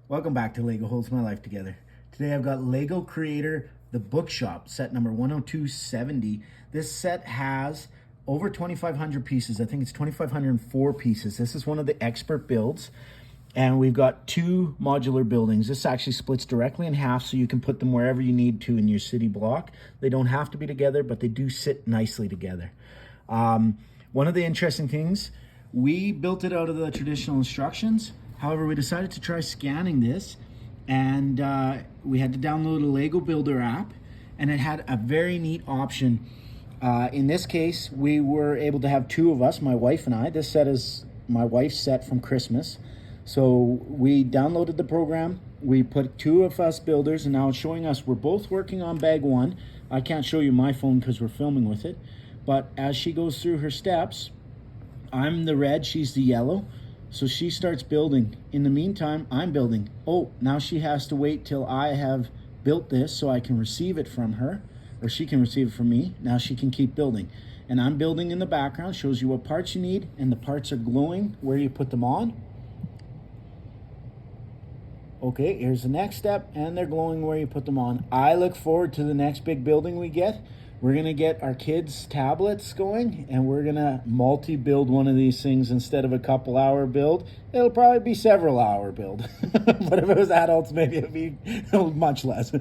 Welcome back to Lego Holds My Life Together. Today I've got Lego Creator, the Bookshop, set number 10270. This set has over 2,500 pieces. I think it's 2,504 pieces. This is one of the expert builds. And we've got two modular buildings. This actually splits directly in half so you can put them wherever you need to in your city block. They don't have to be together, but they do sit nicely together. One of the interesting things, we built it out of the traditional instructions. However, we decided to try scanning this, and we had to download a Lego Builder app, and it had a very neat option. In this case, we were able to have two of us, my wife and I. This set is my wife's set from Christmas. So we downloaded the program, we put two of us builders, and now it's showing us we're both working on bag one. I can't show you my phone because we're filming with it, but as she goes through her steps, I'm the red, she's the yellow. So she starts building. In the meantime, I'm building. Oh, now she has to wait till I have built this so I can receive it from her, or she can receive it from me. Now she can keep building. And I'm building in the background, shows you what parts you need, and the parts are glowing where you put them on. Okay, here's the next step, and they're glowing where you put them on. I look forward to the next big building we get. We're gonna get our kids' tablets going, and we're gonna multi-build one of these things instead of a couple-hour build. It'll probably be several-hour build, but if it was adults, maybe it'd be much less.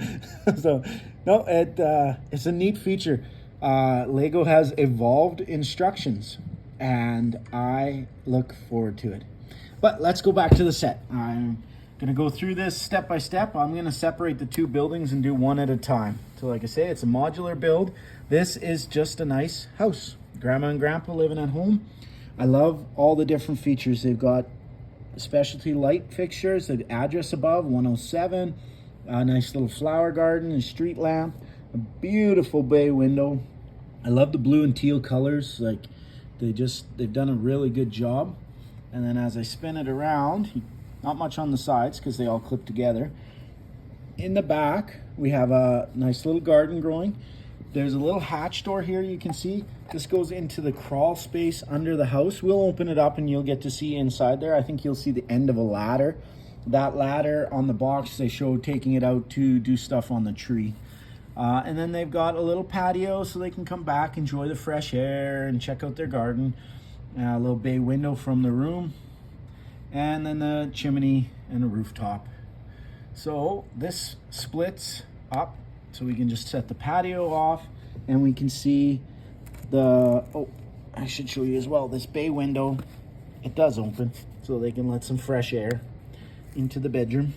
So, no, it's a neat feature. Lego has evolved instructions, and I look forward to it. But let's go back to the set. I'm gonna go through this step by step. I'm gonna separate the two buildings and do one at a time. So like I say, it's a modular build. This is just a nice house. Grandma and grandpa living at home. I love all the different features. They've got specialty light fixtures, the address above, 107, a nice little flower garden, a street lamp, a beautiful bay window. I love the blue and teal colors. Like they've done a really good job. And then as I spin it around, not much on the sides because they all clip together. In the back, we have a nice little garden growing. There's a little hatch door here you can see. This goes into the crawl space under the house. We'll open it up and you'll get to see inside there. I think you'll see the end of a ladder. That ladder on the box, they show taking it out to do stuff on the tree. And then they've got a little patio so they can come back, enjoy the fresh air and check out their garden. A little bay window from the room. And then the chimney and a rooftop. So this splits up so we can just set the patio off and we can see the, oh, I should show you as well, this bay window. It does open so they can let some fresh air into the bedroom.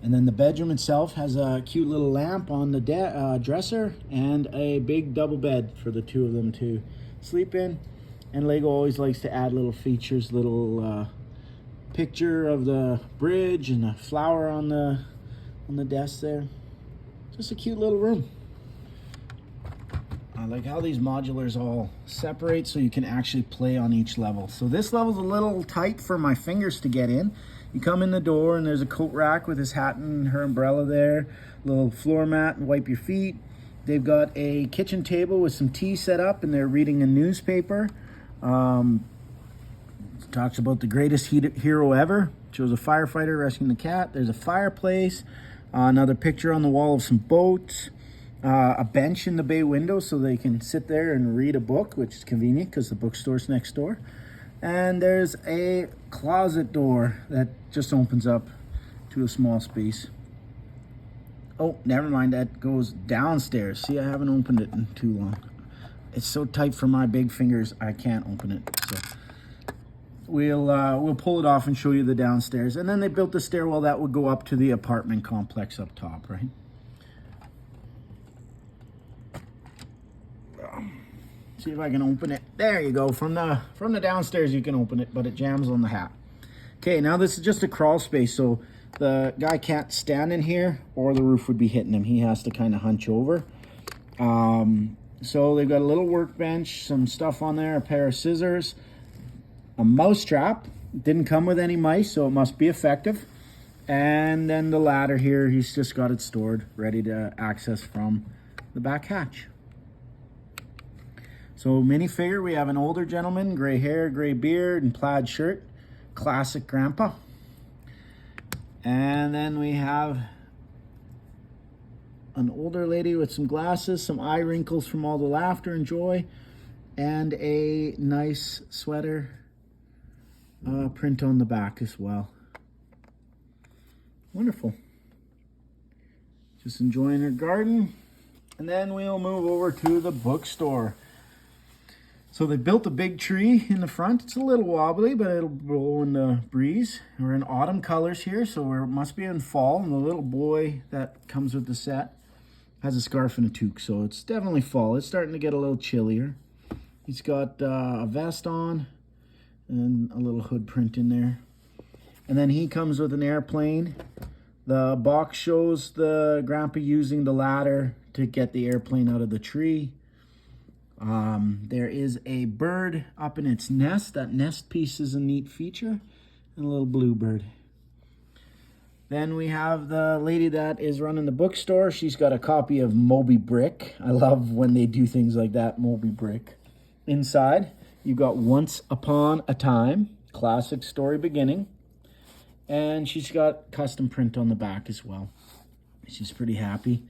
And then the bedroom itself has a cute little lamp on the dresser and a big double bed for the two of them to sleep in. And Lego always likes to add little features, little picture of the bridge and a flower on the desk there. Just a cute little room. I like how these modulars all separate so you can actually play on each level. So this level's a little tight for my fingers to get in. You come in the door and there's a coat rack with his hat and her umbrella there, little floor mat and wipe your feet. They've got a kitchen table with some tea set up and they're reading a newspaper. Talks about the greatest hero ever. Shows a firefighter rescuing the cat. There's a fireplace. Another picture on the wall of some boats. A bench in the bay window so they can sit there and read a book, which is convenient because the bookstore's next door. And there's a closet door that just opens up to a small space. Oh, never mind. That goes downstairs. See, I haven't opened it in too long. It's so tight for my big fingers, I can't open it. So we'll pull it off and show you the downstairs. And then they built the stairwell that would go up to the apartment complex up top, right? See if I can open it. There you go. From the downstairs you can open it, but it jams on the hat. Okay, now this is just a crawl space, so the guy can't stand in here or the roof would be hitting him. He has to kind of hunch over. So they've got a little workbench, some stuff on there, a pair of scissors, a mouse trap. Didn't come with any mice, so it must be effective. And then the ladder here, he's just got it stored, ready to access from the back hatch. So minifigure, we have an older gentleman, gray hair, gray beard, and plaid shirt. Classic grandpa. And then we have an older lady with some glasses, some eye wrinkles from all the laughter and joy, and a nice sweater print on the back as well. Wonderful. Just enjoying her garden. And then we'll move over to the bookstore. So they built a big tree in the front. It's a little wobbly, but it'll blow in the breeze. We're in autumn colors here, so it must be in fall. And the little boy that comes with the set has a scarf and a toque, so it's definitely fall. It's starting to get a little chillier. He's got a vest on and a little hood print in there. And then he comes with an airplane. The box shows the grandpa using the ladder to get the airplane out of the tree. There is a bird up in its nest. That nest piece is a neat feature. And a little bluebird. Then we have the lady that is running the bookstore. She's got a copy of Moby Brick. I love when they do things like that, Moby Brick. Inside, you've got Once Upon a Time, classic story beginning. And she's got custom print on the back as well. She's pretty happy.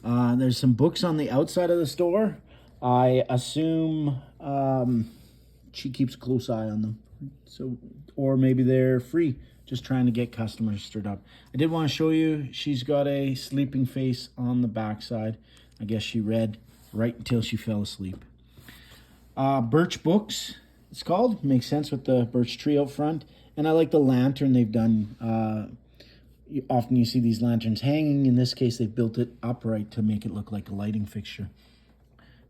There's some books on the outside of the store. I assume she keeps a close eye on them. So, or maybe they're free, just trying to get customers stirred up. I did want to show you, she's got a sleeping face on the backside. I guess she read right until she fell asleep. Birch Books, it's called. Makes sense with the birch tree out front. And I like the lantern they've done. Often you see these lanterns hanging. In this case, they've built it upright to make it look like a lighting fixture.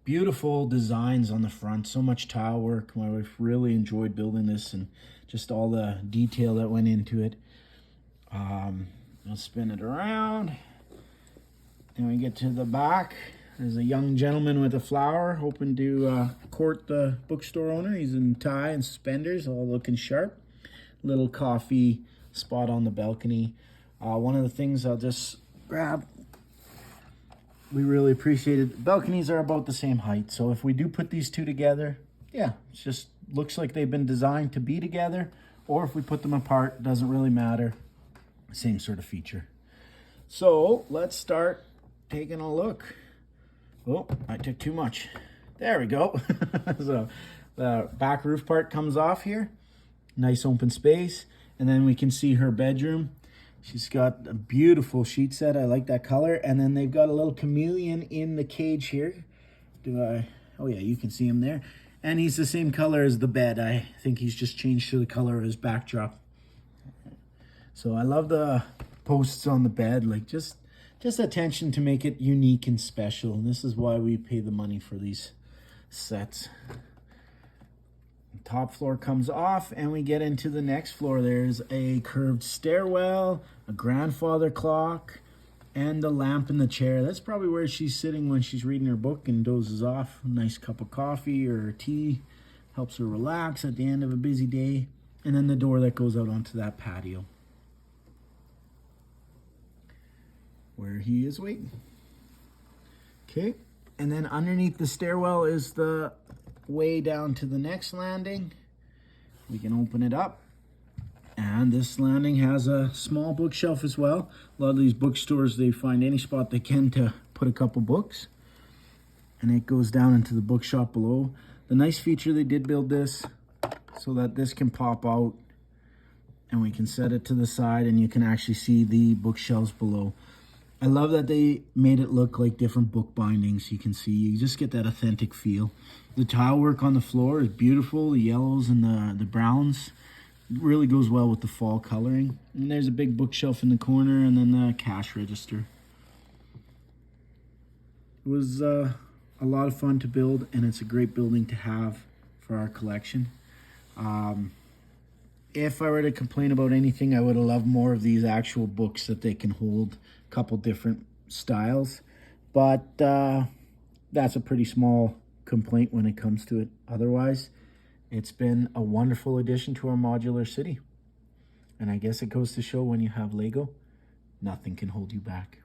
Beautiful designs on the front. So much tile work. My wife really enjoyed building this and just all the detail that went into it. I'll spin it around. Then we get to the back. There's a young gentleman with a flower hoping to court the bookstore owner. He's in tie and suspenders, all looking sharp. Little coffee spot on the balcony. One of the things I'll just grab, we really appreciate it. Balconies are about the same height, so if we do put these two together, yeah, it just looks like they've been designed to be together, or if we put them apart, doesn't really matter. Same sort of feature. So let's start taking a look. Oh, I took too much. There we go. So the back roof part comes off here. Nice open space. And then we can see her bedroom. She's got a beautiful sheet set. I like that color. And then they've got a little chameleon in the cage here. Oh yeah, you can see him there. And he's the same color as the bed. I think he's just changed to the color of his backdrop. So I love the posts on the bed, like just attention to make it unique and special. And this is why we pay the money for these sets. Top floor comes off and we get into the next floor. There's a curved stairwell, a grandfather clock, and the lamp in the chair. That's probably where she's sitting when she's reading her book and dozes off. A nice cup of coffee or tea helps her relax at the end of a busy day. And then the door that goes out onto that patio where he is waiting. Okay, and then underneath the stairwell is the way down to the next landing. We can open it up, and this landing has a small bookshelf as well. A lot of these bookstores, they find any spot they can to put a couple books, and it goes down into the bookshop below. The nice feature, they did build this so that this can pop out and we can set it to the side and you can actually see the bookshelves below. I love that they made it look like different book bindings. You can see, you just get that authentic feel. The tile work on the floor is beautiful. The yellows and the browns really goes well with the fall coloring. And there's a big bookshelf in the corner and then the cash register. It was a lot of fun to build, and it's a great building to have for our collection. If I were to complain about anything, I would have loved more of these actual books that they can hold a couple different styles. But that's a pretty small complaint when it comes to it. Otherwise, it's been a wonderful addition to our modular city. And I guess it goes to show when you have Lego, nothing can hold you back.